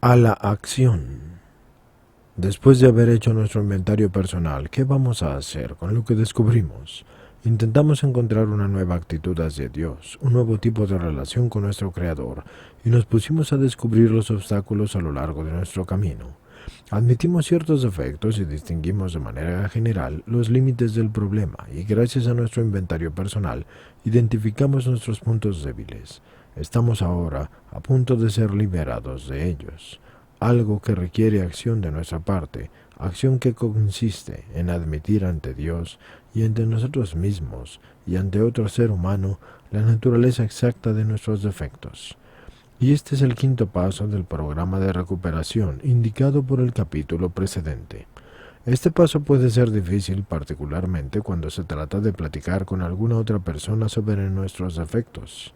A la acción. Después de haber hecho nuestro inventario personal, ¿qué vamos a hacer con lo que descubrimos? Intentamos encontrar una nueva actitud hacia Dios, un nuevo tipo de relación con nuestro Creador, y nos pusimos a descubrir los obstáculos a lo largo de nuestro camino. Admitimos ciertos defectos y distinguimos de manera general los límites del problema, y gracias a nuestro inventario personal, identificamos nuestros puntos débiles. Estamos ahora a punto de ser liberados de ellos. Algo que requiere acción de nuestra parte, acción que consiste en admitir ante Dios y ante nosotros mismos y ante otro ser humano la naturaleza exacta de nuestros defectos. Y este es el quinto paso del programa de recuperación indicado por el capítulo precedente. Este paso puede ser difícil particularmente cuando se trata de platicar con alguna otra persona sobre nuestros defectos.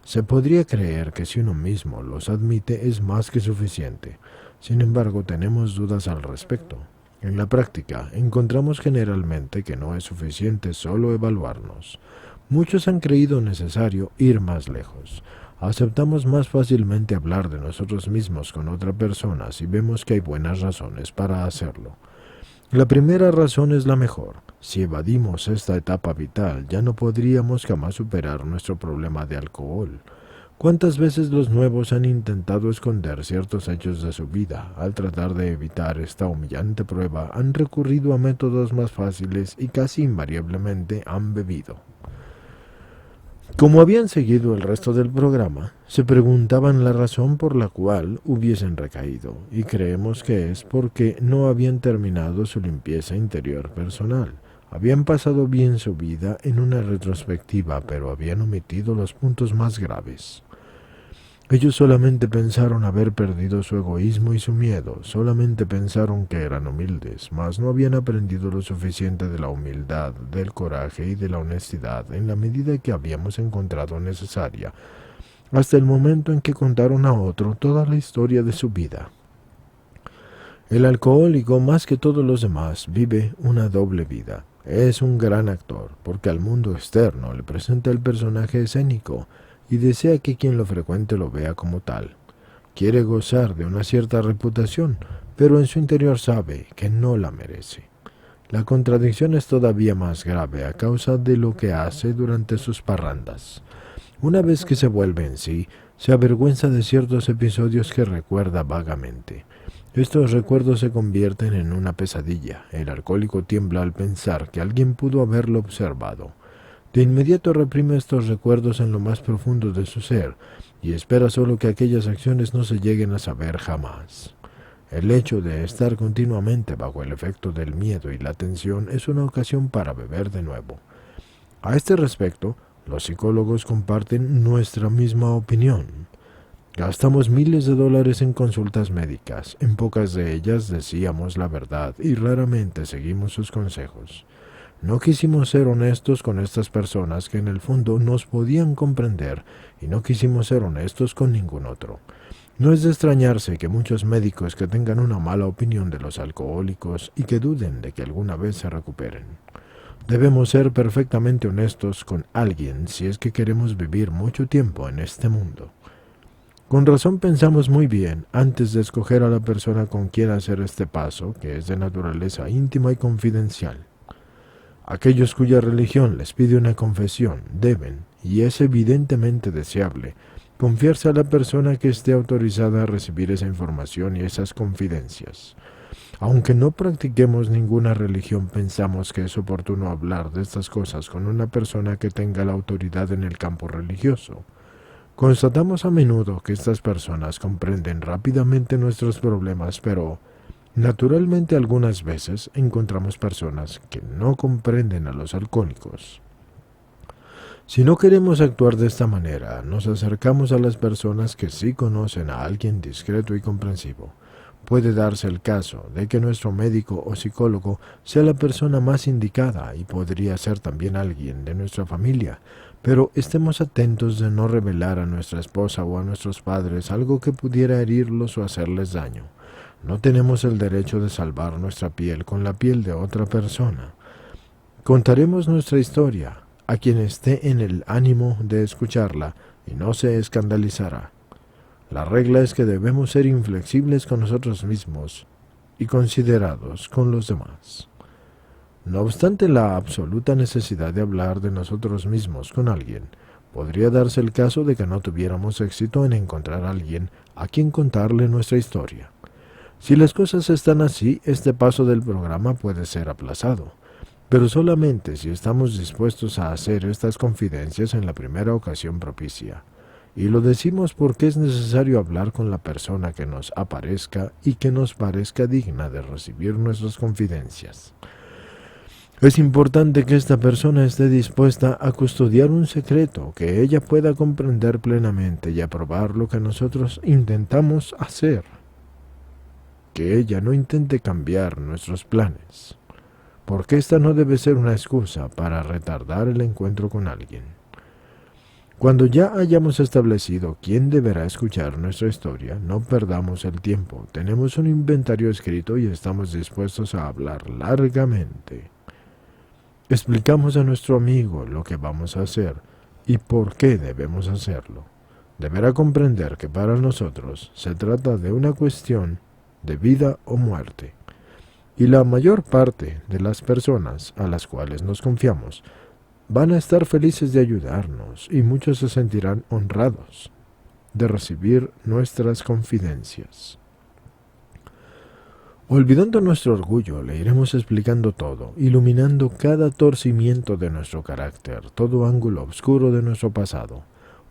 Se podría creer que si uno mismo los admite es más que suficiente. Sin embargo, tenemos dudas al respecto. En la práctica, encontramos generalmente que no es suficiente solo evaluarnos. Muchos han creído necesario ir más lejos. Aceptamos más fácilmente hablar de nosotros mismos con otra persona si vemos que hay buenas razones para hacerlo. La primera razón es la mejor. Si evadimos esta etapa vital, ya no podríamos jamás superar nuestro problema de alcohol. ¿Cuántas veces los nuevos han intentado esconder ciertos hechos de su vida? Al tratar de evitar esta humillante prueba, han recurrido a métodos más fáciles y casi invariablemente han bebido. Como habían seguido el resto del programa, se preguntaban la razón por la cual hubiesen recaído, y creemos que es porque no habían terminado su limpieza interior personal. Habían pasado bien su vida en una retrospectiva, pero habían omitido los puntos más graves. Ellos solamente pensaron haber perdido su egoísmo y su miedo, solamente pensaron que eran humildes, mas no habían aprendido lo suficiente de la humildad, del coraje y de la honestidad en la medida que habíamos encontrado necesaria, hasta el momento en que contaron a otro toda la historia de su vida. El alcohólico, más que todos los demás, vive una doble vida. Es un gran actor, porque al mundo externo le presenta el personaje escénico, y desea que quien lo frecuente lo vea como tal. Quiere gozar de una cierta reputación, pero en su interior sabe que no la merece. La contradicción es todavía más grave a causa de lo que hace durante sus parrandas. Una vez que se vuelve en sí, se avergüenza de ciertos episodios que recuerda vagamente. Estos recuerdos se convierten en una pesadilla. El alcohólico tiembla al pensar que alguien pudo haberlo observado. De inmediato reprime estos recuerdos en lo más profundo de su ser y espera solo que aquellas acciones no se lleguen a saber jamás. El hecho de estar continuamente bajo el efecto del miedo y la tensión es una ocasión para beber de nuevo. A este respecto, los psicólogos comparten nuestra misma opinión. Gastamos miles de dólares en consultas médicas, en pocas de ellas decíamos la verdad y raramente seguimos sus consejos. No quisimos ser honestos con estas personas que en el fondo nos podían comprender y no quisimos ser honestos con ningún otro. No es de extrañarse que muchos médicos que tengan una mala opinión de los alcohólicos y que duden de que alguna vez se recuperen. Debemos ser perfectamente honestos con alguien si es que queremos vivir mucho tiempo en este mundo. Con razón pensamos muy bien antes de escoger a la persona con quien hacer este paso, que es de naturaleza íntima y confidencial. Aquellos cuya religión les pide una confesión deben, y es evidentemente deseable, confiarse a la persona que esté autorizada a recibir esa información y esas confidencias. Aunque no practiquemos ninguna religión, pensamos que es oportuno hablar de estas cosas con una persona que tenga la autoridad en el campo religioso. Constatamos a menudo que estas personas comprenden rápidamente nuestros problemas, pero naturalmente algunas veces encontramos personas que no comprenden a los alcohólicos. Si no queremos actuar de esta manera, nos acercamos a las personas que sí conocen a alguien discreto y comprensivo. Puede darse el caso de que nuestro médico o psicólogo sea la persona más indicada y podría ser también alguien de nuestra familia, pero estemos atentos de no revelar a nuestra esposa o a nuestros padres algo que pudiera herirlos o hacerles daño. No tenemos el derecho de salvar nuestra piel con la piel de otra persona. Contaremos nuestra historia a quien esté en el ánimo de escucharla y no se escandalizará. La regla es que debemos ser inflexibles con nosotros mismos y considerados con los demás. No obstante la absoluta necesidad de hablar de nosotros mismos con alguien, podría darse el caso de que no tuviéramos éxito en encontrar a alguien a quien contarle nuestra historia. Si las cosas están así, este paso del programa puede ser aplazado, pero solamente si estamos dispuestos a hacer estas confidencias en la primera ocasión propicia. Y lo decimos porque es necesario hablar con la persona que nos aparezca y que nos parezca digna de recibir nuestras confidencias. Es importante que esta persona esté dispuesta a custodiar un secreto, que ella pueda comprender plenamente y aprobar lo que nosotros intentamos hacer. Que ella no intente cambiar nuestros planes, porque esta no debe ser una excusa para retardar el encuentro con alguien. Cuando ya hayamos establecido quién deberá escuchar nuestra historia, no perdamos el tiempo. Tenemos un inventario escrito y estamos dispuestos a hablar largamente. Explicamos a nuestro amigo lo que vamos a hacer y por qué debemos hacerlo. Deberá comprender que para nosotros se trata de una cuestión de vida o muerte. Y la mayor parte de las personas a las cuales nos confiamos van a estar felices de ayudarnos y muchos se sentirán honrados de recibir nuestras confidencias. Olvidando nuestro orgullo, le iremos explicando todo, iluminando cada torcimiento de nuestro carácter, todo ángulo oscuro de nuestro pasado.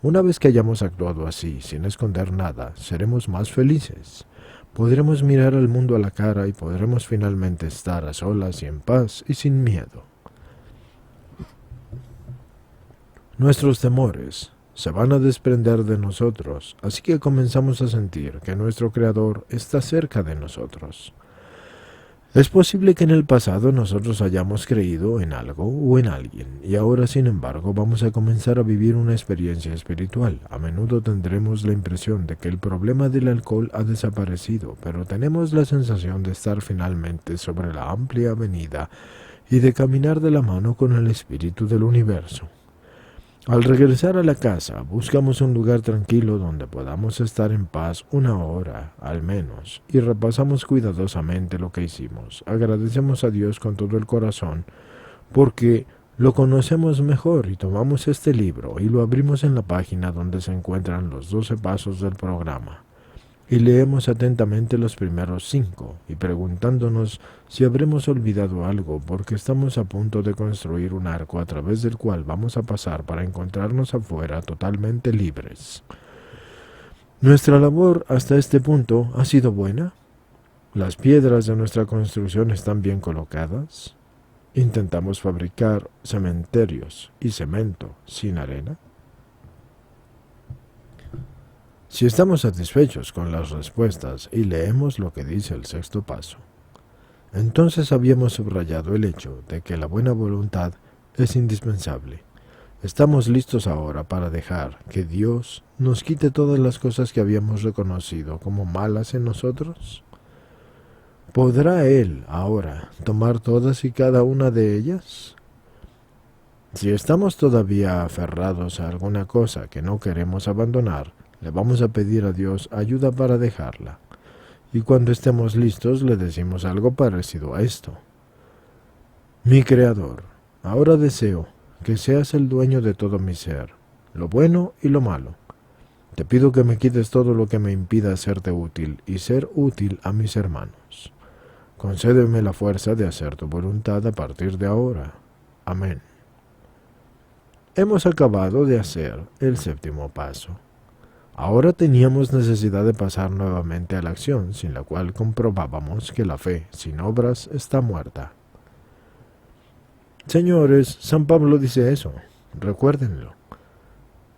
Una vez que hayamos actuado así, sin esconder nada, seremos más felices. Podremos mirar al mundo a la cara y podremos finalmente estar a solas y en paz y sin miedo. Nuestros temores se van a desprender de nosotros, así que comenzamos a sentir que nuestro Creador está cerca de nosotros. Es posible que en el pasado nosotros hayamos creído en algo o en alguien, y ahora sin embargo vamos a comenzar a vivir una experiencia espiritual. A menudo tendremos la impresión de que el problema del alcohol ha desaparecido, pero tenemos la sensación de estar finalmente sobre la amplia avenida y de caminar de la mano con el espíritu del universo. Al regresar a la casa, buscamos un lugar tranquilo donde podamos estar en paz una hora, al menos, y repasamos cuidadosamente lo que hicimos. Agradecemos a Dios con todo el corazón, porque lo conocemos mejor, y tomamos este libro y lo abrimos en la página donde se encuentran los 12 pasos del programa. Y leemos atentamente los primeros 5, y preguntándonos si habremos olvidado algo, porque estamos a punto de construir un arco a través del cual vamos a pasar para encontrarnos afuera totalmente libres. ¿Nuestra labor hasta este punto ha sido buena? ¿Las piedras de nuestra construcción están bien colocadas? ¿Intentamos fabricar cementerios y cemento sin arena? Si estamos satisfechos con las respuestas y leemos lo que dice el 6º paso, entonces habíamos subrayado el hecho de que la buena voluntad es indispensable. ¿Estamos listos ahora para dejar que Dios nos quite todas las cosas que habíamos reconocido como malas en nosotros? ¿Podrá Él ahora tomar todas y cada una de ellas? Si estamos todavía aferrados a alguna cosa que no queremos abandonar, le vamos a pedir a Dios ayuda para dejarla. Y cuando estemos listos le decimos algo parecido a esto. Mi Creador, ahora deseo que seas el dueño de todo mi ser, lo bueno y lo malo. Te pido que me quites todo lo que me impida serte útil y ser útil a mis hermanos. Concédeme la fuerza de hacer tu voluntad a partir de ahora. Amén. Hemos acabado de hacer el 7º paso. Ahora teníamos necesidad de pasar nuevamente a la acción, sin la cual comprobábamos que la fe sin obras está muerta. Señores, San Pablo dice eso, recuérdenlo.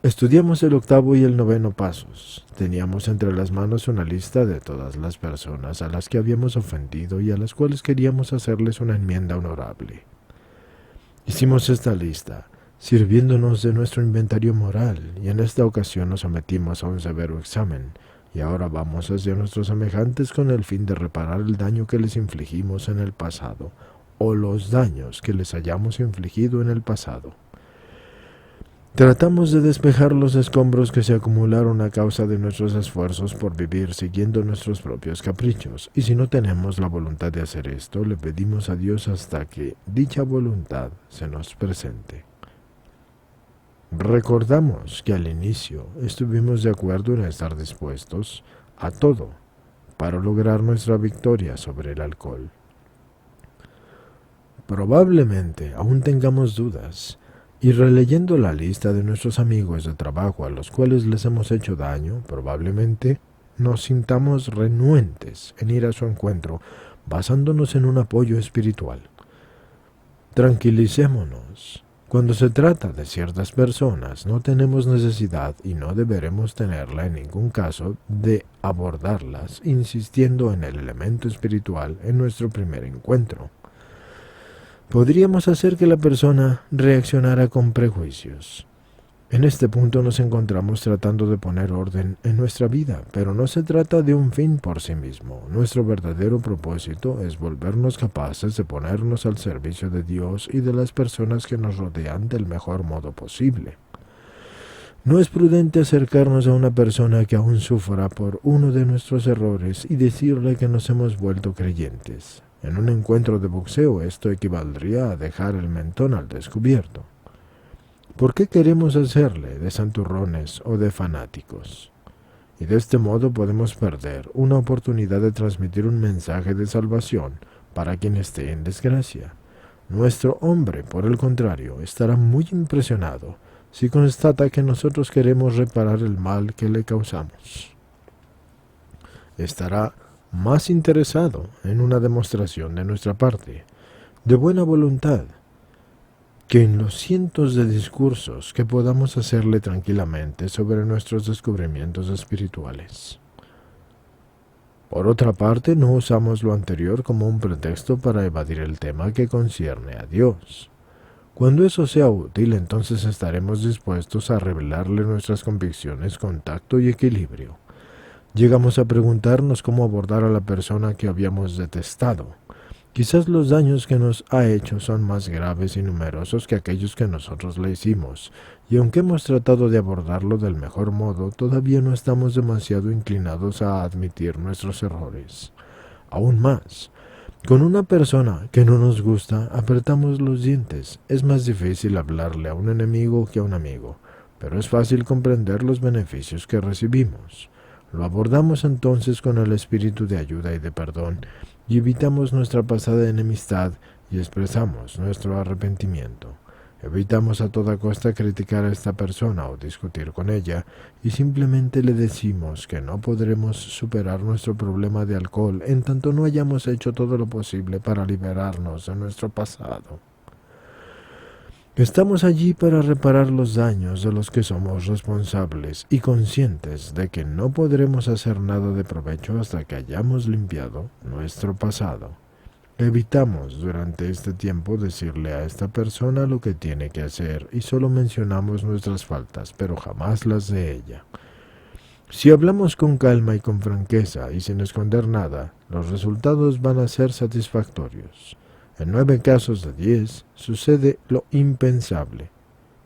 Estudiamos el 8º y el 9º pasos. Teníamos entre las manos una lista de todas las personas a las que habíamos ofendido y a las cuales queríamos hacerles una enmienda honorable. Hicimos esta lista, sirviéndonos de nuestro inventario moral, y en esta ocasión nos sometimos a un severo examen, y ahora vamos hacia nuestros semejantes con el fin de reparar el daño que les infligimos en el pasado, o los daños que les hayamos infligido en el pasado. Tratamos de despejar los escombros que se acumularon a causa de nuestros esfuerzos por vivir siguiendo nuestros propios caprichos, y si no tenemos la voluntad de hacer esto, le pedimos a Dios hasta que dicha voluntad se nos presente. Recordamos que al inicio estuvimos de acuerdo en estar dispuestos a todo para lograr nuestra victoria sobre el alcohol. Probablemente aún tengamos dudas, y releyendo la lista de nuestros amigos de trabajo a los cuales les hemos hecho daño, probablemente nos sintamos renuentes en ir a su encuentro, basándonos en un apoyo espiritual. Tranquilicémonos. Cuando se trata de ciertas personas, no tenemos necesidad y no deberemos tenerla en ningún caso de abordarlas insistiendo en el elemento espiritual en nuestro primer encuentro. Podríamos hacer que la persona reaccionara con prejuicios. En este punto nos encontramos tratando de poner orden en nuestra vida, pero no se trata de un fin por sí mismo. Nuestro verdadero propósito es volvernos capaces de ponernos al servicio de Dios y de las personas que nos rodean del mejor modo posible. No es prudente acercarnos a una persona que aún sufra por uno de nuestros errores y decirle que nos hemos vuelto creyentes. En un encuentro de boxeo esto equivaldría a dejar el mentón al descubierto. ¿Por qué queremos hacerle de santurrones o de fanáticos? Y de este modo podemos perder una oportunidad de transmitir un mensaje de salvación para quien esté en desgracia. Nuestro hombre, por el contrario, estará muy impresionado si constata que nosotros queremos reparar el mal que le causamos. Estará más interesado en una demostración de nuestra parte, de buena voluntad, que en los cientos de discursos que podamos hacerle tranquilamente sobre nuestros descubrimientos espirituales. Por otra parte, no usamos lo anterior como un pretexto para evadir el tema que concierne a Dios. Cuando eso sea útil, entonces estaremos dispuestos a revelarle nuestras convicciones con tacto y equilibrio. Llegamos a preguntarnos cómo abordar a la persona que habíamos detestado. Quizás los daños que nos ha hecho son más graves y numerosos que aquellos que nosotros le hicimos, y aunque hemos tratado de abordarlo del mejor modo, todavía no estamos demasiado inclinados a admitir nuestros errores. Aún más, con una persona que no nos gusta, apretamos los dientes. Es más difícil hablarle a un enemigo que a un amigo, pero es fácil comprender los beneficios que recibimos. Lo abordamos entonces con el espíritu de ayuda y de perdón, y evitamos nuestra pasada enemistad y expresamos nuestro arrepentimiento. Evitamos a toda costa criticar a esta persona o discutir con ella, y simplemente le decimos que no podremos superar nuestro problema de alcohol en tanto no hayamos hecho todo lo posible para liberarnos de nuestro pasado. Estamos allí para reparar los daños de los que somos responsables y conscientes de que no podremos hacer nada de provecho hasta que hayamos limpiado nuestro pasado. Evitamos durante este tiempo decirle a esta persona lo que tiene que hacer y solo mencionamos nuestras faltas, pero jamás las de ella. Si hablamos con calma y con franqueza y sin esconder nada, los resultados van a ser satisfactorios. En 9 casos de 10 sucede lo impensable,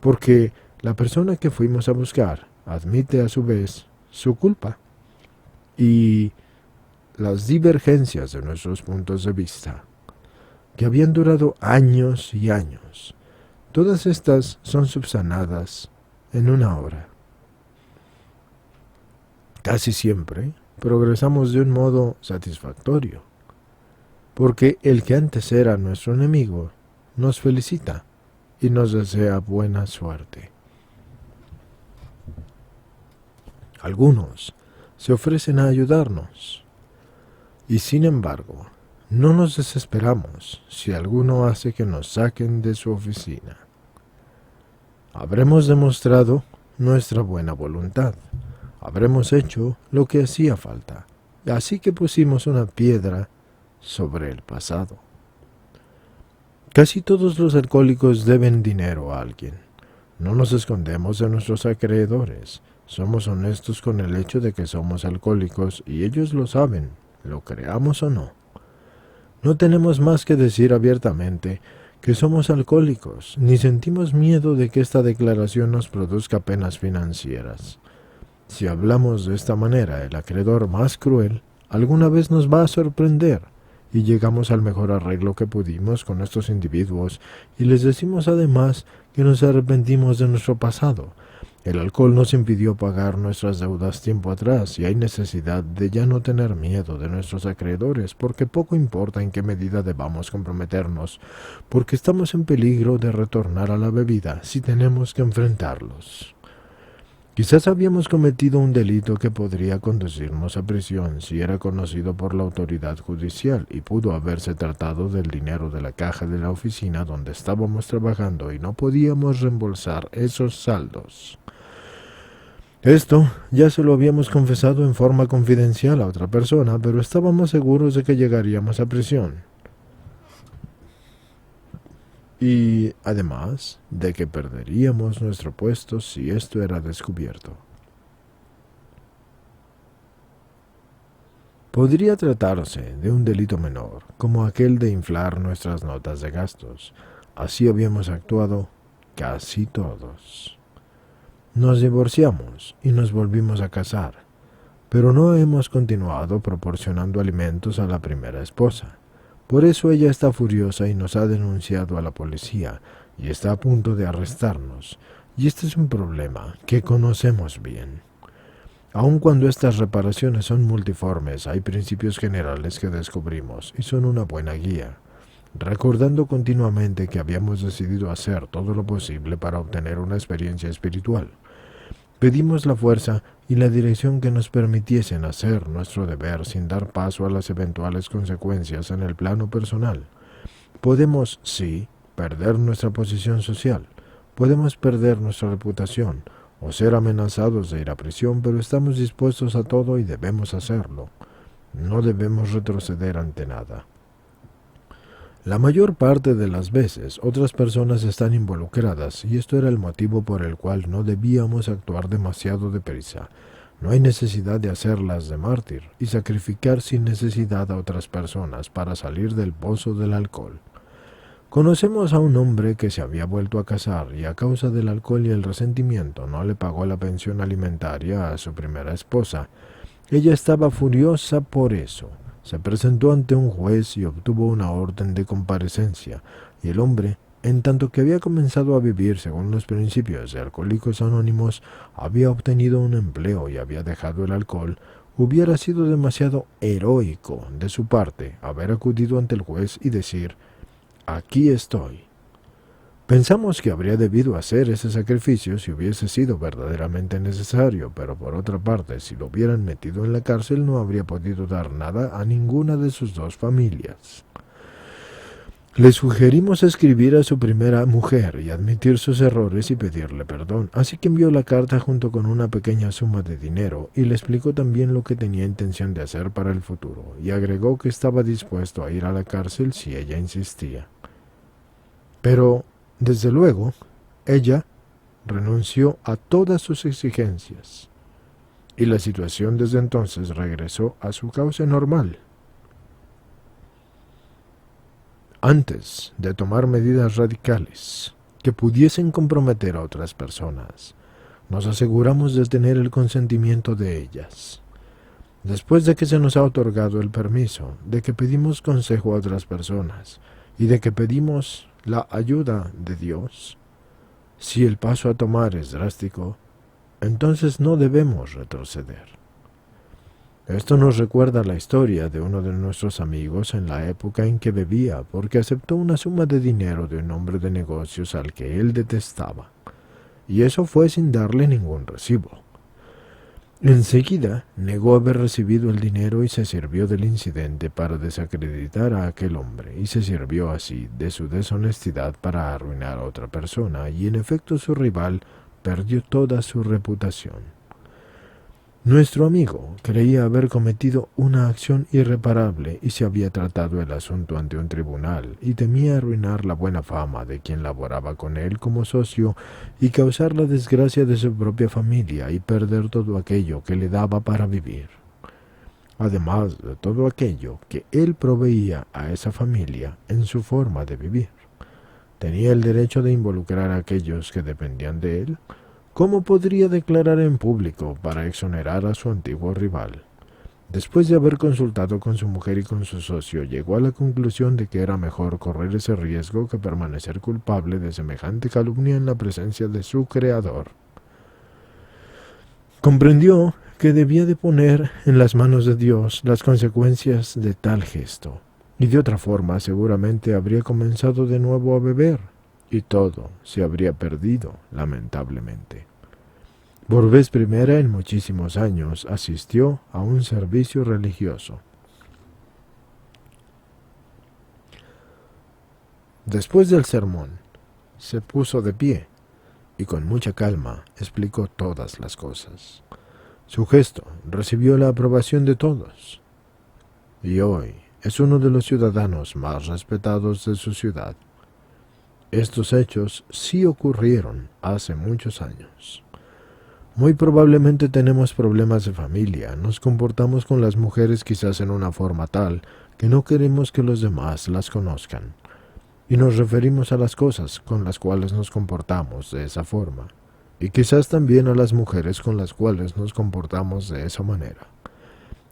porque la persona que fuimos a buscar admite a su vez su culpa y las divergencias de nuestros puntos de vista, que habían durado años y años. Todas estas son subsanadas en una hora. Casi siempre progresamos de un modo satisfactorio, porque el que antes era nuestro enemigo nos felicita y nos desea buena suerte. Algunos se ofrecen a ayudarnos, y sin embargo, no nos desesperamos si alguno hace que nos saquen de su oficina. Habremos demostrado nuestra buena voluntad, habremos hecho lo que hacía falta, así que pusimos una piedra sobre el pasado. Casi todos los alcohólicos deben dinero a alguien. No nos escondemos de nuestros acreedores. Somos honestos con el hecho de que somos alcohólicos y ellos lo saben, lo creamos o no. No tenemos más que decir abiertamente que somos alcohólicos, ni sentimos miedo de que esta declaración nos produzca penas financieras. Si hablamos de esta manera, el acreedor más cruel alguna vez nos va a sorprender, y llegamos al mejor arreglo que pudimos con estos individuos, y les decimos además que nos arrepentimos de nuestro pasado. El alcohol nos impidió pagar nuestras deudas tiempo atrás, y hay necesidad de ya no tener miedo de nuestros acreedores, porque poco importa en qué medida debamos comprometernos, porque estamos en peligro de retornar a la bebida si tenemos que enfrentarlos. Quizás habíamos cometido un delito que podría conducirnos a prisión si era conocido por la autoridad judicial, y pudo haberse tratado del dinero de la caja de la oficina donde estábamos trabajando y no podíamos reembolsar esos saldos. Esto ya se lo habíamos confesado en forma confidencial a otra persona, pero estábamos seguros de que llegaríamos a prisión. Y además de que perderíamos nuestro puesto si esto era descubierto. Podría tratarse de un delito menor, como aquel de inflar nuestras notas de gastos. Así habíamos actuado casi todos. Nos divorciamos y nos volvimos a casar, pero no hemos continuado proporcionando alimentos a la primera esposa. Por eso ella está furiosa y nos ha denunciado a la policía y está a punto de arrestarnos. Y este es un problema que conocemos bien. Aun cuando estas reparaciones son multiformes, hay principios generales que descubrimos y son una buena guía. Recordando continuamente que habíamos decidido hacer todo lo posible para obtener una experiencia espiritual, pedimos la fuerza y la dirección que nos permitiesen hacer nuestro deber sin dar paso a las eventuales consecuencias en el plano personal. Podemos, sí, perder nuestra posición social, podemos perder nuestra reputación o ser amenazados de ir a prisión, pero estamos dispuestos a todo y debemos hacerlo. No debemos retroceder ante nada. La mayor parte de las veces otras personas están involucradas y esto era el motivo por el cual no debíamos actuar demasiado deprisa. No hay necesidad de hacerlas de mártir y sacrificar sin necesidad a otras personas para salir del pozo del alcohol. Conocemos a un hombre que se había vuelto a casar y a causa del alcohol y el resentimiento no le pagó la pensión alimentaria a su primera esposa. Ella estaba furiosa por eso. Se presentó ante un juez y obtuvo una orden de comparecencia, y el hombre, en tanto que había comenzado a vivir según los principios de Alcohólicos Anónimos, había obtenido un empleo y había dejado el alcohol. Hubiera sido demasiado heroico de su parte haber acudido ante el juez y decir: «Aquí estoy». Pensamos que habría debido hacer ese sacrificio si hubiese sido verdaderamente necesario, pero por otra parte, si lo hubieran metido en la cárcel, no habría podido dar nada a ninguna de sus dos familias. Le sugerimos escribir a su primera mujer y admitir sus errores y pedirle perdón, así que envió la carta junto con una pequeña suma de dinero y le explicó también lo que tenía intención de hacer para el futuro, y agregó que estaba dispuesto a ir a la cárcel si ella insistía. Pero desde luego, ella renunció a todas sus exigencias, y la situación desde entonces regresó a su cauce normal. Antes de tomar medidas radicales que pudiesen comprometer a otras personas, nos aseguramos de tener el consentimiento de ellas. Después de que se nos ha otorgado el permiso, de que pedimos consejo a otras personas y de que pedimos la ayuda de Dios, si el paso a tomar es drástico, entonces no debemos retroceder. Esto nos recuerda la historia de uno de nuestros amigos en la época en que bebía, porque aceptó una suma de dinero de un hombre de negocios al que él detestaba, y eso fue sin darle ningún recibo. Enseguida negó haber recibido el dinero y se sirvió del incidente para desacreditar a aquel hombre, y se sirvió así de su deshonestidad para arruinar a otra persona, y en efecto su rival perdió toda su reputación. Nuestro amigo creía haber cometido una acción irreparable y se había tratado el asunto ante un tribunal, y temía arruinar la buena fama de quien laboraba con él como socio y causar la desgracia de su propia familia y perder todo aquello que le daba para vivir, además de todo aquello que él proveía a esa familia en su forma de vivir. ¿Tenía el derecho de involucrar a aquellos que dependían de él? ¿Cómo podría declarar en público para exonerar a su antiguo rival? Después de haber consultado con su mujer y con su socio, llegó a la conclusión de que era mejor correr ese riesgo que permanecer culpable de semejante calumnia en la presencia de su creador. Comprendió que debía de poner en las manos de Dios las consecuencias de tal gesto, y de otra forma seguramente habría comenzado de nuevo a beber, y todo se habría perdido, lamentablemente. Por vez primera en muchísimos años asistió a un servicio religioso. Después del sermón, se puso de pie y con mucha calma explicó todas las cosas. Su gesto recibió la aprobación de todos, y hoy es uno de los ciudadanos más respetados de su ciudad. Estos hechos sí ocurrieron hace muchos años. Muy probablemente tenemos problemas de familia, nos comportamos con las mujeres quizás en una forma tal que no queremos que los demás las conozcan, y nos referimos a las cosas con las cuales nos comportamos de esa forma, y quizás también a las mujeres con las cuales nos comportamos de esa manera.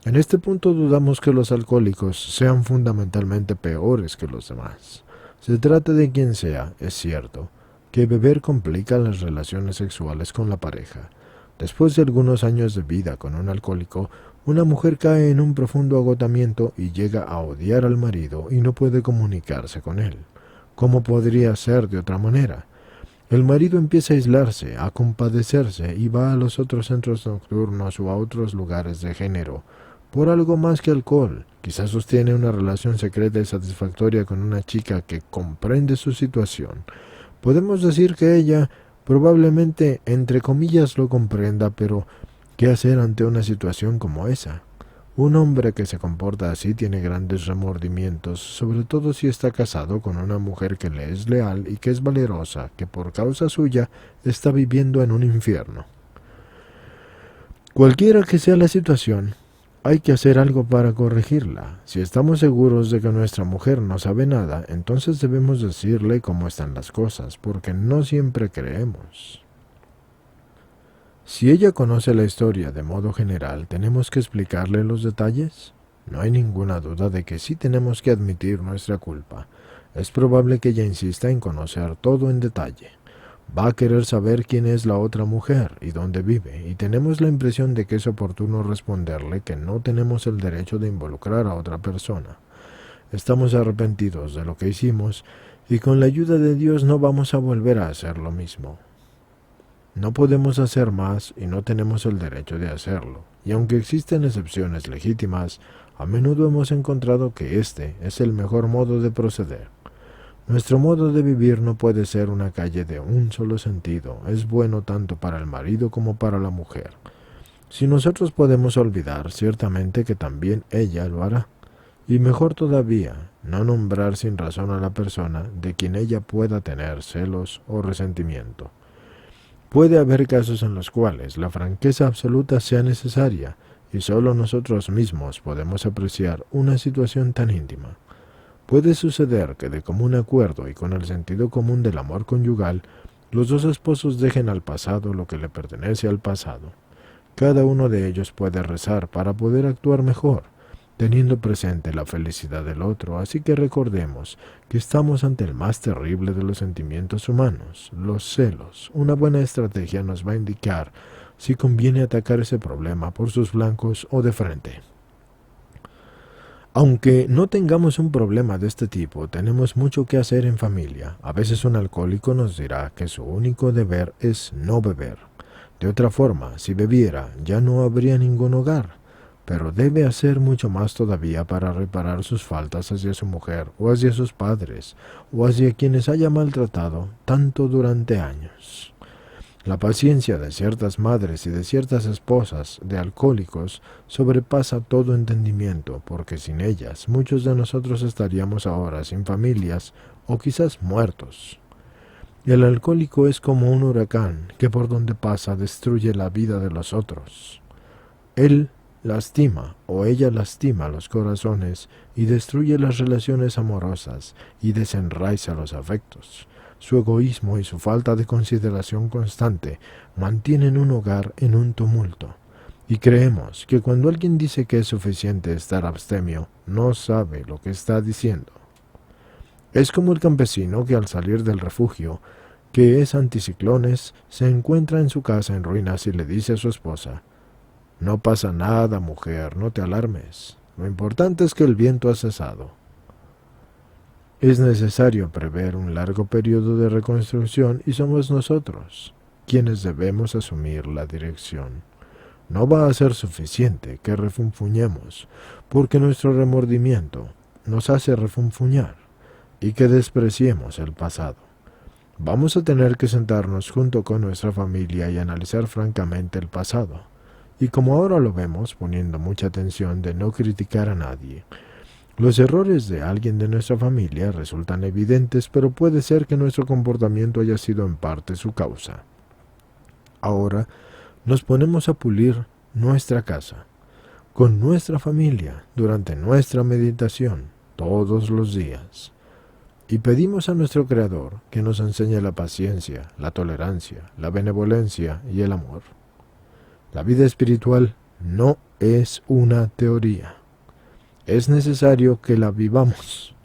En este punto dudamos que los alcohólicos sean fundamentalmente peores que los demás. Se trata de quien sea, es cierto, que beber complica las relaciones sexuales con la pareja. Después de algunos años de vida con un alcohólico, una mujer cae en un profundo agotamiento y llega a odiar al marido y no puede comunicarse con él. ¿Cómo podría ser de otra manera? El marido empieza a aislarse, a compadecerse y va a los otros centros nocturnos o a otros lugares de género, por algo más que alcohol. Quizás sostiene una relación secreta y satisfactoria con una chica que comprende su situación. Podemos decir que ella probablemente, entre comillas, lo comprenda, pero ¿qué hacer ante una situación como esa? Un hombre que se comporta así tiene grandes remordimientos, sobre todo si está casado con una mujer que le es leal y que es valerosa, que por causa suya está viviendo en un infierno. Cualquiera que sea la situación, hay que hacer algo para corregirla. Si estamos seguros de que nuestra mujer no sabe nada, entonces debemos decirle cómo están las cosas, porque no siempre creemos. Si ella conoce la historia de modo general, ¿tenemos que explicarle los detalles? No hay ninguna duda de que sí tenemos que admitir nuestra culpa. Es probable que ella insista en conocer todo en detalle. Va a querer saber quién es la otra mujer y dónde vive, y tenemos la impresión de que es oportuno responderle que no tenemos el derecho de involucrar a otra persona. Estamos arrepentidos de lo que hicimos, y con la ayuda de Dios no vamos a volver a hacer lo mismo. No podemos hacer más y no tenemos el derecho de hacerlo, y aunque existen excepciones legítimas, a menudo hemos encontrado que este es el mejor modo de proceder. Nuestro modo de vivir no puede ser una calle de un solo sentido, es bueno tanto para el marido como para la mujer. Si nosotros podemos olvidar, ciertamente que también ella lo hará. Y mejor todavía, no nombrar sin razón a la persona de quien ella pueda tener celos o resentimiento. Puede haber casos en los cuales la franqueza absoluta sea necesaria, y solo nosotros mismos podemos apreciar una situación tan íntima. Puede suceder que de común acuerdo y con el sentido común del amor conyugal, los dos esposos dejen al pasado lo que le pertenece al pasado. Cada uno de ellos puede rezar para poder actuar mejor, teniendo presente la felicidad del otro, así que recordemos que estamos ante el más terrible de los sentimientos humanos, los celos. Una buena estrategia nos va a indicar si conviene atacar ese problema por sus flancos o de frente. Aunque no tengamos un problema de este tipo, tenemos mucho que hacer en familia. A veces un alcohólico nos dirá que su único deber es no beber. De otra forma, si bebiera, ya no habría ningún hogar. Pero debe hacer mucho más todavía para reparar sus faltas hacia su mujer, o hacia sus padres, o hacia quienes haya maltratado tanto durante años. La paciencia de ciertas madres y de ciertas esposas de alcohólicos sobrepasa todo entendimiento, porque sin ellas muchos de nosotros estaríamos ahora sin familias o quizás muertos. El alcohólico es como un huracán que por donde pasa destruye la vida de los otros. Él lastima o ella lastima los corazones y destruye las relaciones amorosas y desenraiza los afectos. Su egoísmo y su falta de consideración constante mantienen un hogar en un tumulto. Y creemos que cuando alguien dice que es suficiente estar abstemio, no sabe lo que está diciendo. Es como el campesino que al salir del refugio, que es anticiclones, se encuentra en su casa en ruinas y le dice a su esposa: «No pasa nada, mujer, no te alarmes. Lo importante es que el viento ha cesado». Es necesario prever un largo periodo de reconstrucción y somos nosotros quienes debemos asumir la dirección. No va a ser suficiente que refunfuñemos, porque nuestro remordimiento nos hace refunfuñar, y que despreciemos el pasado. Vamos a tener que sentarnos junto con nuestra familia y analizar francamente el pasado, y como ahora lo vemos, poniendo mucha atención de no criticar a nadie. Los errores de alguien de nuestra familia resultan evidentes, pero puede ser que nuestro comportamiento haya sido en parte su causa. Ahora nos ponemos a pulir nuestra casa, con nuestra familia, durante nuestra meditación, todos los días. Y pedimos a nuestro Creador que nos enseñe la paciencia, la tolerancia, la benevolencia y el amor. La vida espiritual no es una teoría. Es necesario que la vivamos.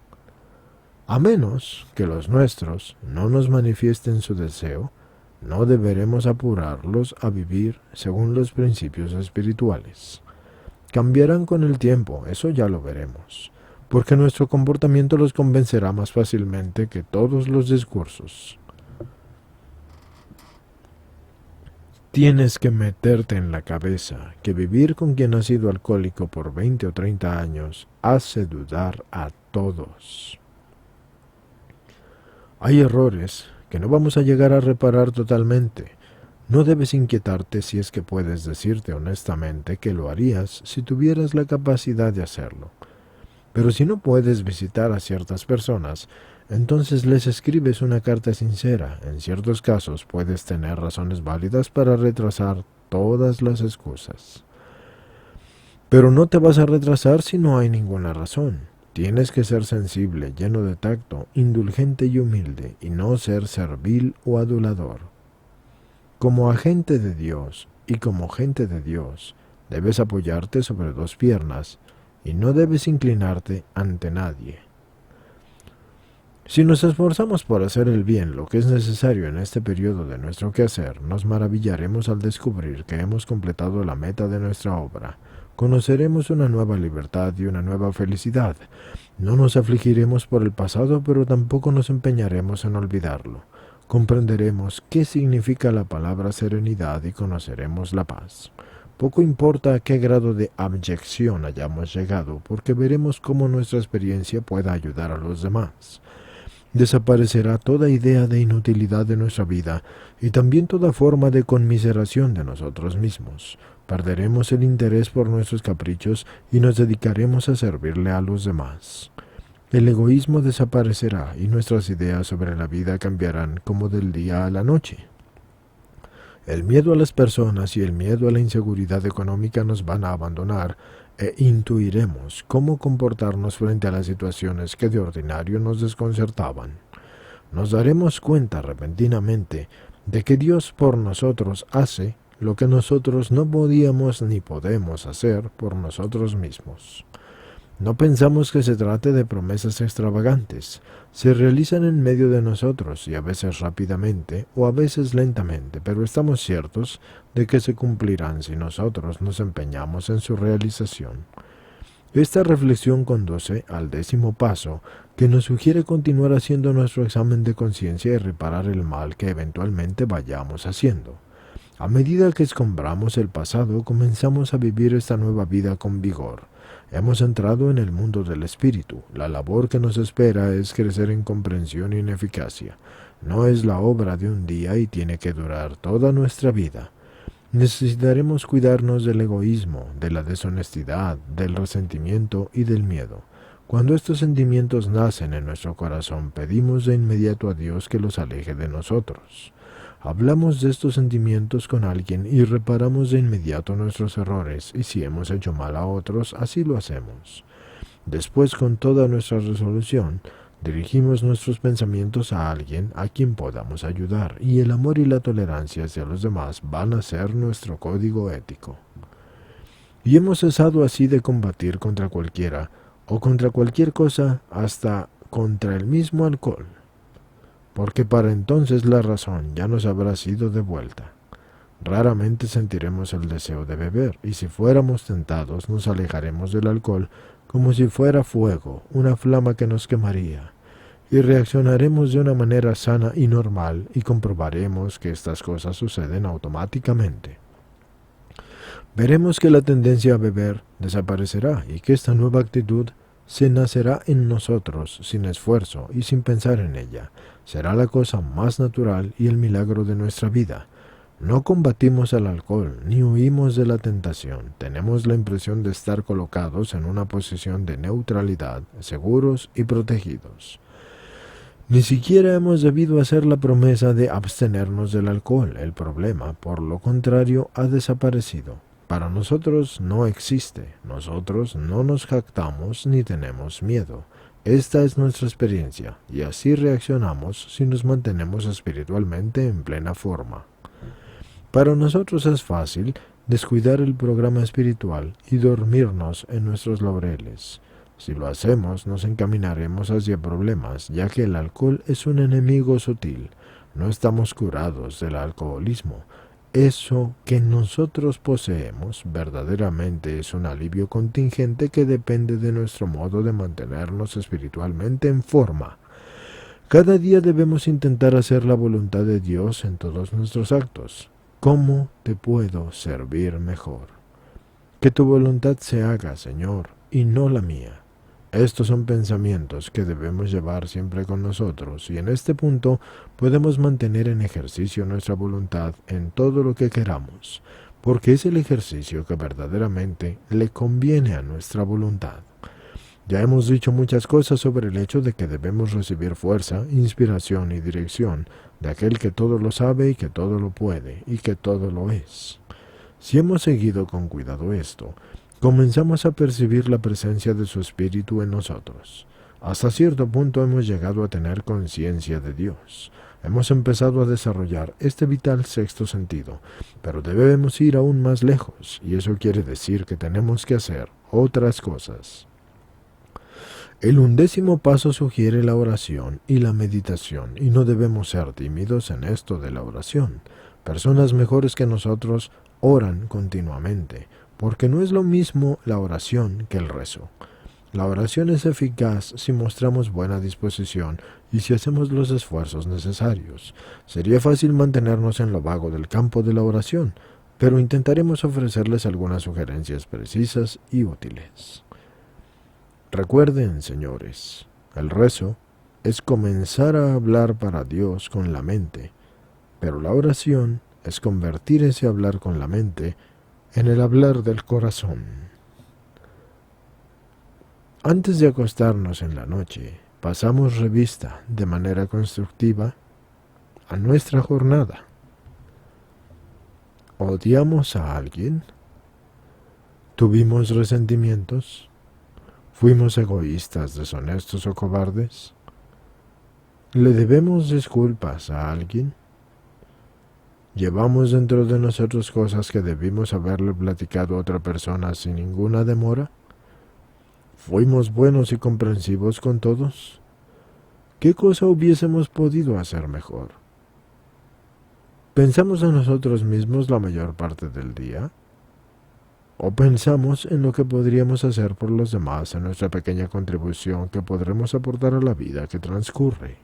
A menos que los nuestros no nos manifiesten su deseo, no deberemos apurarlos a vivir según los principios espirituales. Cambiarán con el tiempo, eso ya lo veremos, porque nuestro comportamiento los convencerá más fácilmente que todos los discursos. Tienes que meterte en la cabeza que vivir con quien ha sido alcohólico por 20 o 30 años hace dudar a todos. Hay errores que no vamos a llegar a reparar totalmente. No debes inquietarte si es que puedes decirte honestamente que lo harías si tuvieras la capacidad de hacerlo. Pero si no puedes visitar a ciertas personas, entonces les escribes una carta sincera. En ciertos casos puedes tener razones válidas para retrasar todas las excusas. Pero no te vas a retrasar si no hay ninguna razón. Tienes que ser sensible, lleno de tacto, indulgente y humilde, y no ser servil o adulador. Como agente de Dios y como gente de Dios, debes apoyarte sobre dos piernas y no debes inclinarte ante nadie. Si nos esforzamos por hacer el bien, lo que es necesario en este periodo de nuestro quehacer, nos maravillaremos al descubrir que hemos completado la meta de nuestra obra. Conoceremos una nueva libertad y una nueva felicidad. No nos afligiremos por el pasado, pero tampoco nos empeñaremos en olvidarlo. Comprenderemos qué significa la palabra serenidad y conoceremos la paz. Poco importa a qué grado de abyección hayamos llegado, porque veremos cómo nuestra experiencia pueda ayudar a los demás. Desaparecerá toda idea de inutilidad de nuestra vida y también toda forma de conmiseración de nosotros mismos. Perderemos el interés por nuestros caprichos y nos dedicaremos a servirle a los demás. El egoísmo desaparecerá y nuestras ideas sobre la vida cambiarán como del día a la noche. El miedo a las personas y el miedo a la inseguridad económica nos van a abandonar e intuiremos cómo comportarnos frente a las situaciones que de ordinario nos desconcertaban. Nos daremos cuenta repentinamente de que Dios por nosotros hace lo que nosotros no podíamos ni podemos hacer por nosotros mismos. No pensamos que se trate de promesas extravagantes. Se realizan en medio de nosotros y a veces rápidamente o a veces lentamente, pero estamos ciertos de que se cumplirán si nosotros nos empeñamos en su realización. Esta reflexión conduce al 10º paso, que nos sugiere continuar haciendo nuestro examen de conciencia y reparar el mal que eventualmente vayamos haciendo. A medida que escombramos el pasado, comenzamos a vivir esta nueva vida con vigor. Hemos entrado en el mundo del espíritu. La labor que nos espera es crecer en comprensión y en eficacia. No es la obra de un día y tiene que durar toda nuestra vida. Necesitaremos cuidarnos del egoísmo, de la deshonestidad, del resentimiento y del miedo. Cuando estos sentimientos nacen en nuestro corazón, pedimos de inmediato a Dios que los aleje de nosotros. Hablamos de estos sentimientos con alguien y reparamos de inmediato nuestros errores, y si hemos hecho mal a otros, así lo hacemos. Después, con toda nuestra resolución, Dirigimos nuestros pensamientos a alguien a quien podamos ayudar, y el amor y la tolerancia hacia los demás van a ser nuestro código ético. Y hemos cesado así de combatir contra cualquiera o contra cualquier cosa, hasta contra el mismo alcohol, porque para entonces la razón ya nos habrá sido devuelta. Raramente sentiremos el deseo de beber, y si fuéramos tentados nos alejaremos del alcohol como si fuera fuego, una flama que nos quemaría, y reaccionaremos de una manera sana y normal, y comprobaremos que estas cosas suceden automáticamente. Veremos que la tendencia a beber desaparecerá y que esta nueva actitud se nacerá en nosotros sin esfuerzo y sin pensar en ella. Será la cosa más natural y el milagro de nuestra vida. No combatimos el alcohol ni huimos de la tentación. Tenemos la impresión de estar colocados en una posición de neutralidad, seguros y protegidos. Ni siquiera hemos debido hacer la promesa de abstenernos del alcohol. El problema, por lo contrario, ha desaparecido. Para nosotros no existe. Nosotros no nos jactamos ni tenemos miedo. Esta es nuestra experiencia, y así reaccionamos si nos mantenemos espiritualmente en plena forma. Para nosotros es fácil descuidar el programa espiritual y dormirnos en nuestros laureles. Si lo hacemos, nos encaminaremos hacia problemas, ya que el alcohol es un enemigo sutil. No estamos curados del alcoholismo. Eso que nosotros poseemos verdaderamente es un alivio contingente que depende de nuestro modo de mantenernos espiritualmente en forma. Cada día debemos intentar hacer la voluntad de Dios en todos nuestros actos. ¿Cómo te puedo servir mejor? Que tu voluntad se haga, Señor, y no la mía. Estos son pensamientos que debemos llevar siempre con nosotros, y en este punto podemos mantener en ejercicio nuestra voluntad en todo lo que queramos, porque es el ejercicio que verdaderamente le conviene a nuestra voluntad. Ya hemos dicho muchas cosas sobre el hecho de que debemos recibir fuerza, inspiración y dirección de aquel que todo lo sabe y que todo lo puede y que todo lo es. Si hemos seguido con cuidado esto, comenzamos a percibir la presencia de su Espíritu en nosotros. Hasta cierto punto hemos llegado a tener conciencia de Dios. Hemos empezado a desarrollar este vital sexto sentido, pero debemos ir aún más lejos, y eso quiere decir que tenemos que hacer otras cosas. El 11º paso sugiere la oración y la meditación, y no debemos ser tímidos en esto de la oración. Personas mejores que nosotros oran continuamente, porque no es lo mismo la oración que el rezo. La oración es eficaz si mostramos buena disposición y si hacemos los esfuerzos necesarios. Sería fácil mantenernos en lo vago del campo de la oración, pero intentaremos ofrecerles algunas sugerencias precisas y útiles. Recuerden, señores, el rezo es comenzar a hablar para Dios con la mente, pero la oración es convertir ese hablar con la mente en el hablar del corazón. Antes de acostarnos en la noche, pasamos revista de manera constructiva a nuestra jornada. ¿Odiamos a alguien? ¿Tuvimos resentimientos? ¿Fuimos egoístas, deshonestos o cobardes? ¿Le debemos disculpas a alguien? ¿Llevamos dentro de nosotros cosas que debimos haberle platicado a otra persona sin ninguna demora? ¿Fuimos buenos y comprensivos con todos? ¿Qué cosa hubiésemos podido hacer mejor? ¿Pensamos en nosotros mismos la mayor parte del día? ¿O pensamos en lo que podríamos hacer por los demás en nuestra pequeña contribución que podremos aportar a la vida que transcurre?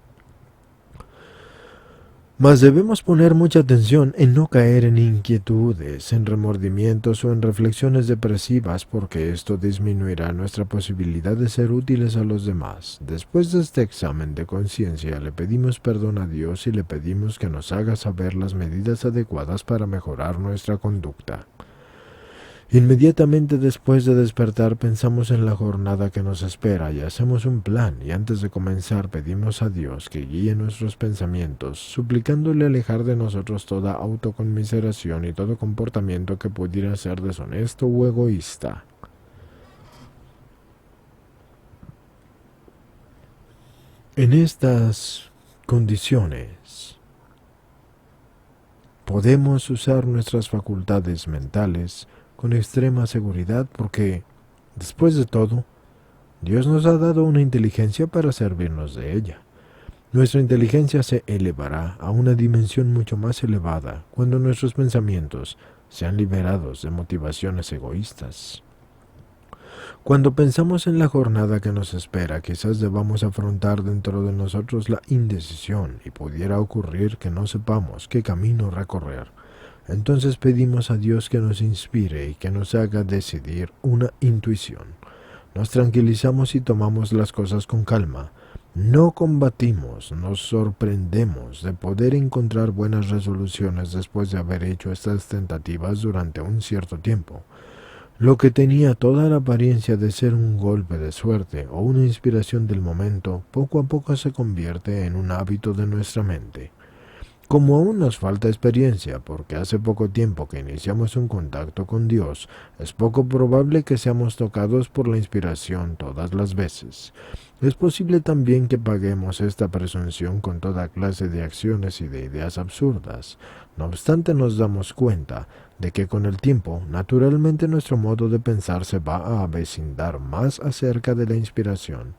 Mas debemos poner mucha atención en no caer en inquietudes, en remordimientos o en reflexiones depresivas, porque esto disminuirá nuestra posibilidad de ser útiles a los demás. Después de este examen de conciencia, le pedimos perdón a Dios y le pedimos que nos haga saber las medidas adecuadas para mejorar nuestra conducta. Inmediatamente después de despertar pensamos en la jornada que nos espera y hacemos un plan, y antes de comenzar pedimos a Dios que guíe nuestros pensamientos, suplicándole alejar de nosotros toda autoconmiseración y todo comportamiento que pudiera ser deshonesto o egoísta. En estas condiciones podemos usar nuestras facultades mentales con extrema seguridad porque, después de todo, Dios nos ha dado una inteligencia para servirnos de ella. Nuestra inteligencia se elevará a una dimensión mucho más elevada cuando nuestros pensamientos sean liberados de motivaciones egoístas. Cuando pensamos en la jornada que nos espera, quizás debamos afrontar dentro de nosotros la indecisión y pudiera ocurrir que no sepamos qué camino recorrer. Entonces pedimos a Dios que nos inspire y que nos haga decidir una intuición. Nos tranquilizamos y tomamos las cosas con calma. No combatimos, nos sorprendemos de poder encontrar buenas resoluciones después de haber hecho estas tentativas durante un cierto tiempo. Lo que tenía toda la apariencia de ser un golpe de suerte o una inspiración del momento, poco a poco se convierte en un hábito de nuestra mente. Como aún nos falta experiencia, porque hace poco tiempo que iniciamos un contacto con Dios, es poco probable que seamos tocados por la inspiración todas las veces. Es posible también que paguemos esta presunción con toda clase de acciones y de ideas absurdas. No obstante, nos damos cuenta de que con el tiempo, naturalmente nuestro modo de pensar se va a avecindar más acerca de la inspiración,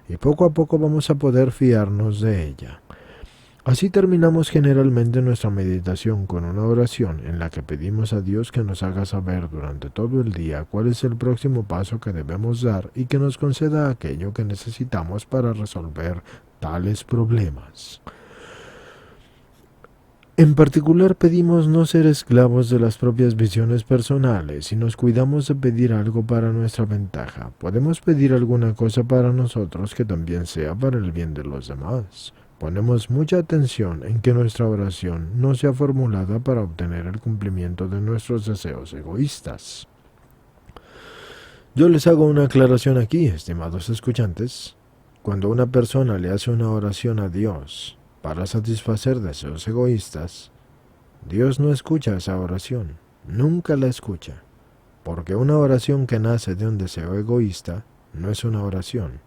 y poco a poco vamos a poder fiarnos de ella. Así terminamos generalmente nuestra meditación con una oración en la que pedimos a Dios que nos haga saber durante todo el día cuál es el próximo paso que debemos dar y que nos conceda aquello que necesitamos para resolver tales problemas. En particular pedimos no ser esclavos de las propias visiones personales y nos cuidamos de pedir algo para nuestra ventaja. Podemos pedir alguna cosa para nosotros que también sea para el bien de los demás. Ponemos mucha atención en que nuestra oración no sea formulada para obtener el cumplimiento de nuestros deseos egoístas. Yo les hago una aclaración aquí, estimados escuchantes. Cuando una persona le hace una oración a Dios para satisfacer deseos egoístas, Dios no escucha esa oración, nunca la escucha, porque una oración que nace de un deseo egoísta no es una oración,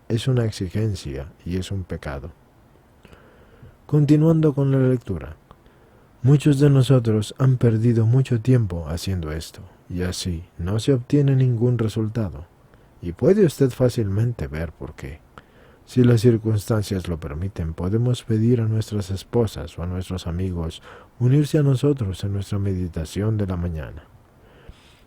es una exigencia y es un pecado. Continuando con la lectura, muchos de nosotros han perdido mucho tiempo haciendo esto, y así no se obtiene ningún resultado, y puede usted fácilmente ver por qué. Si las circunstancias lo permiten, podemos pedir a nuestras esposas o a nuestros amigos unirse a nosotros en nuestra meditación de la mañana.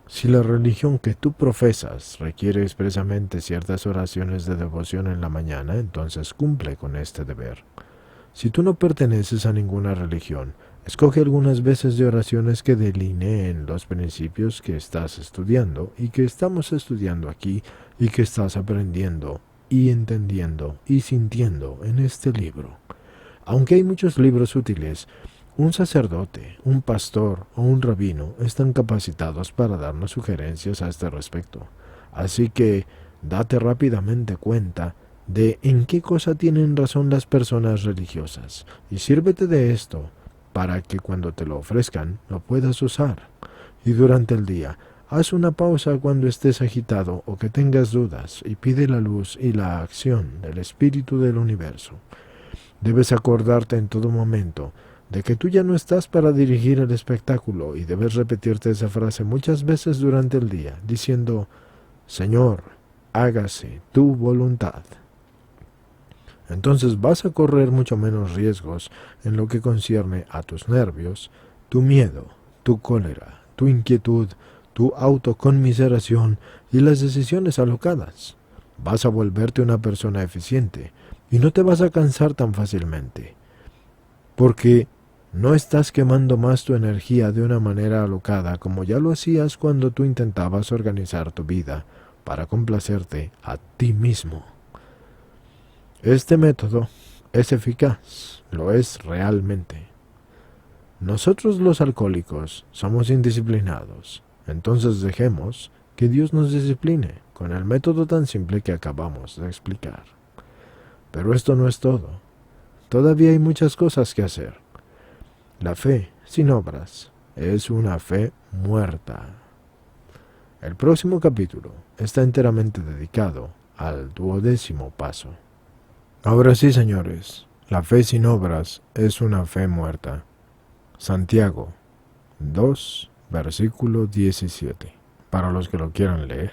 Si la religión que tú profesas requiere expresamente ciertas oraciones de devoción en la mañana, entonces cumple con este deber. Si tú no perteneces a ninguna religión, escoge algunas veces de oraciones que delineen los principios que estás estudiando y que estamos estudiando aquí y que estás aprendiendo y entendiendo y sintiendo en este libro. Aunque hay muchos libros útiles, un sacerdote, un pastor o un rabino están capacitados para darnos sugerencias a este respecto. Así que date rápidamente cuenta de en qué cosa tienen razón las personas religiosas y sírvete de esto para que cuando te lo ofrezcan lo puedas usar. Y durante el día, haz una pausa cuando estés agitado o que tengas dudas y pide la luz y la acción del Espíritu del Universo. Debes acordarte en todo momento de que tú ya no estás para dirigir el espectáculo y debes repetirte esa frase muchas veces durante el día, diciendo: Señor, hágase tu voluntad. Entonces vas a correr mucho menos riesgos en lo que concierne a tus nervios, tu miedo, tu cólera, tu inquietud, tu autoconmiseración y las decisiones alocadas. Vas a volverte una persona eficiente y no te vas a cansar tan fácilmente, porque no estás quemando más tu energía de una manera alocada como ya lo hacías cuando tú intentabas organizar tu vida para complacerte a ti mismo. Este método es eficaz, lo es realmente. Nosotros los alcohólicos somos indisciplinados, entonces dejemos que Dios nos discipline con el método tan simple que acabamos de explicar. Pero esto no es todo. Todavía hay muchas cosas que hacer. La fe sin obras es una fe muerta. El próximo capítulo está enteramente dedicado al 12º paso. Ahora sí, señores, la fe sin obras es una fe muerta. Santiago 2, versículo 17, para los que lo quieran leer.